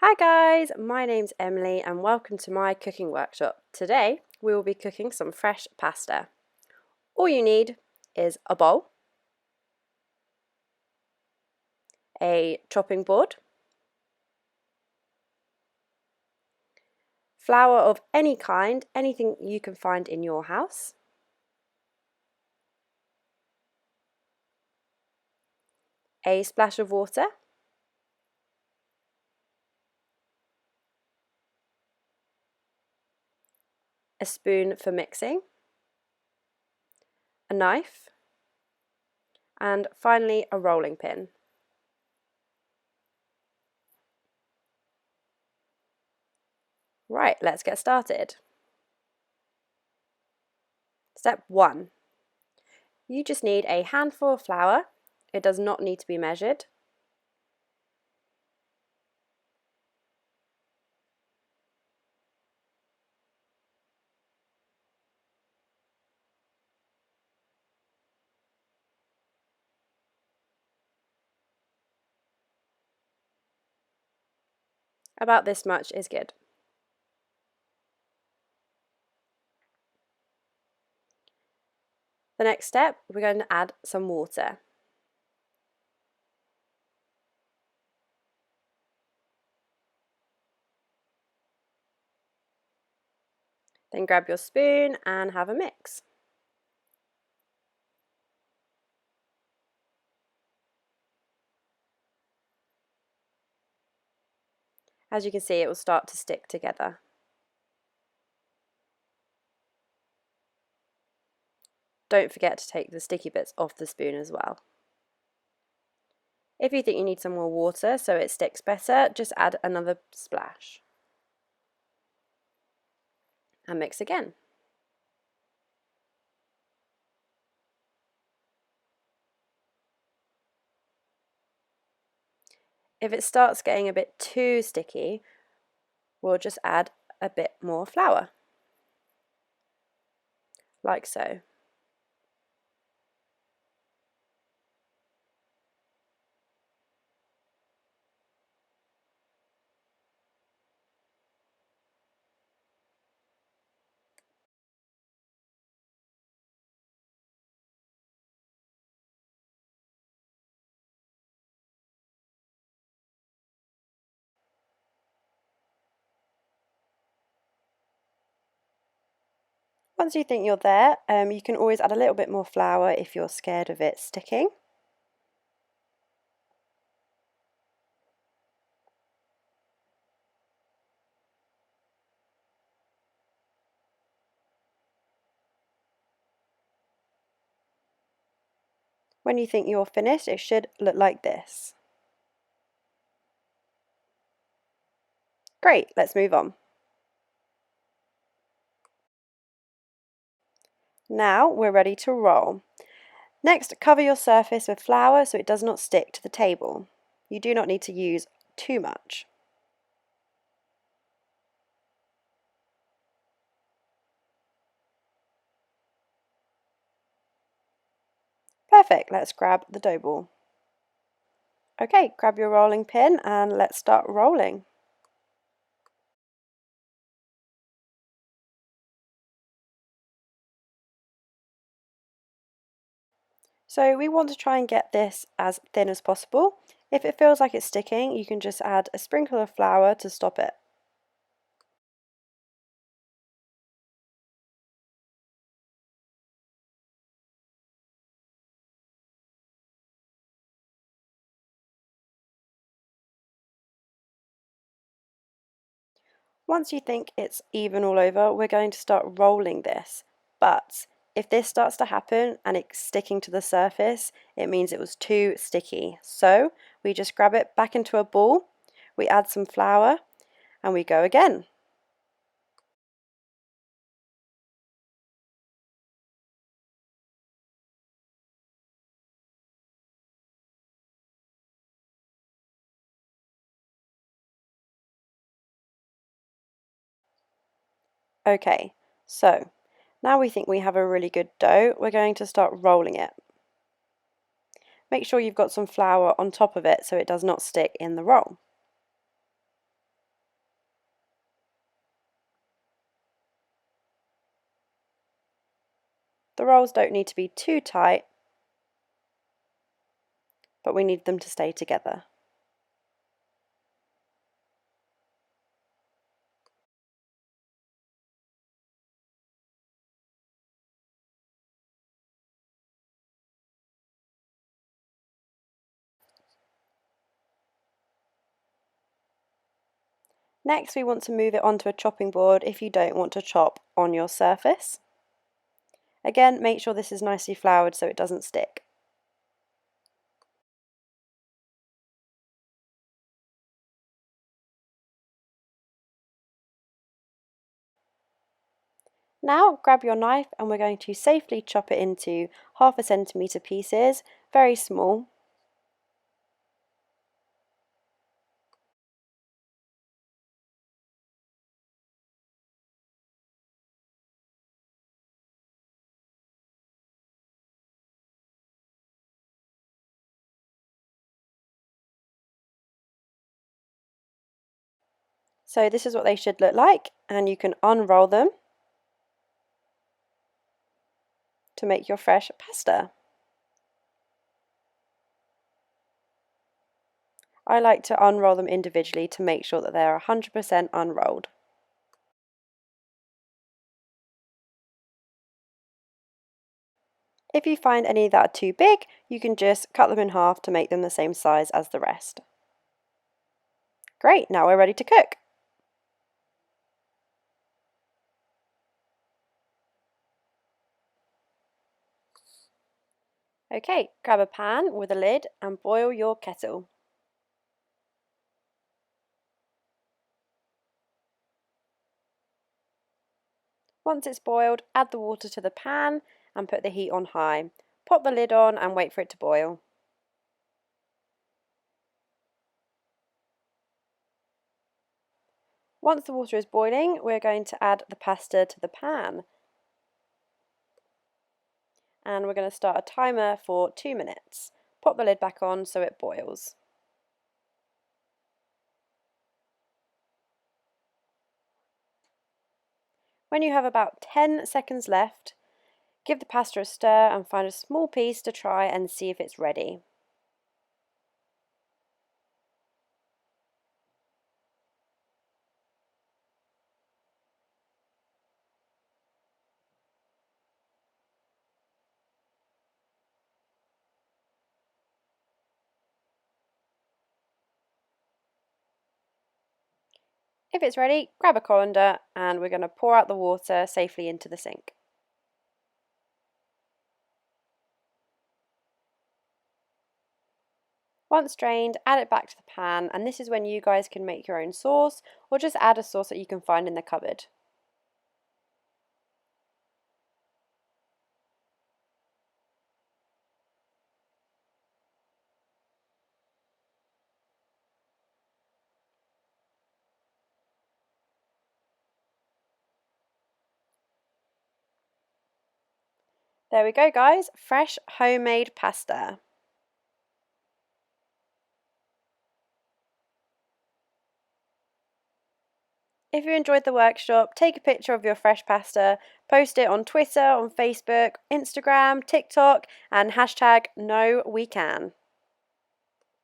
Hi guys, my name's Emily and welcome to my cooking workshop. Today we will be cooking some fresh pasta. All you need is a bowl, a chopping board, flour of any kind, anything you can find in your house, a splash of water, a spoon for mixing, a knife, and finally a rolling pin. Right, let's get started. Step 1. You just need a handful of flour. It does not need to be measured. About this much is good. The next step, we're going to add some water. Then grab your spoon and have a mix. As you can see, it will start to stick together. Don't forget to take the sticky bits off the spoon as well. If you think you need some more water so it sticks better, just add another splash. And mix again. If it starts getting a bit too sticky, we'll just add a bit more flour, like so. Once you think you're there, you can always add a little bit more flour if you're scared of it sticking. When you think you're finished, it should look like this. Great, let's move on. Now we're ready to roll. Next, cover your surface with flour so it does not stick to the table. You do not need to use too much. Perfect, let's grab the dough ball. Okay, grab your rolling pin and let's start rolling. So we want to try and get this as thin as possible. If it feels like it's sticking, you can just add a sprinkle of flour to stop it. Once you think it's even all over, we're going to start rolling this. But if this starts to happen and it's sticking to the surface, it means it was too sticky. So we just grab it back into a ball, we add some flour, and we go again. Okay, so now we think we have a really good dough, we're going to start rolling it. Make sure you've got some flour on top of it so it does not stick in the roll. The rolls don't need to be too tight, but we need them to stay together. Next, we want to move it onto a chopping board if you don't want to chop on your surface. Again, make sure this is nicely floured so it doesn't stick. Now grab your knife and we're going to safely chop it into 1/2 centimetre pieces, very small. So this is what they should look like, and you can unroll them to make your fresh pasta. I like to unroll them individually to make sure that they're 100% unrolled. If you find any that are too big, you can just cut them in half to make them the same size as the rest. Great, now we're ready to cook. Okay, grab a pan with a lid and boil your kettle. Once it's boiled, add the water to the pan and put the heat on high. Pop the lid on and wait for it to boil. Once the water is boiling, we're going to add the pasta to the pan. And we're going to start a timer for 2 minutes. Pop the lid back on so it boils. When you have about 10 seconds left, give the pasta a stir and find a small piece to try and see if it's ready. If it's ready, grab a colander and we're going to pour out the water safely into the sink. Once drained, add it back to the pan, and this is when you guys can make your own sauce or just add a sauce that you can find in the cupboard. There we go guys, fresh homemade pasta. If you enjoyed the workshop, take a picture of your fresh pasta, post it on Twitter, on Facebook, Instagram, TikTok, and hashtag KnowWeCan.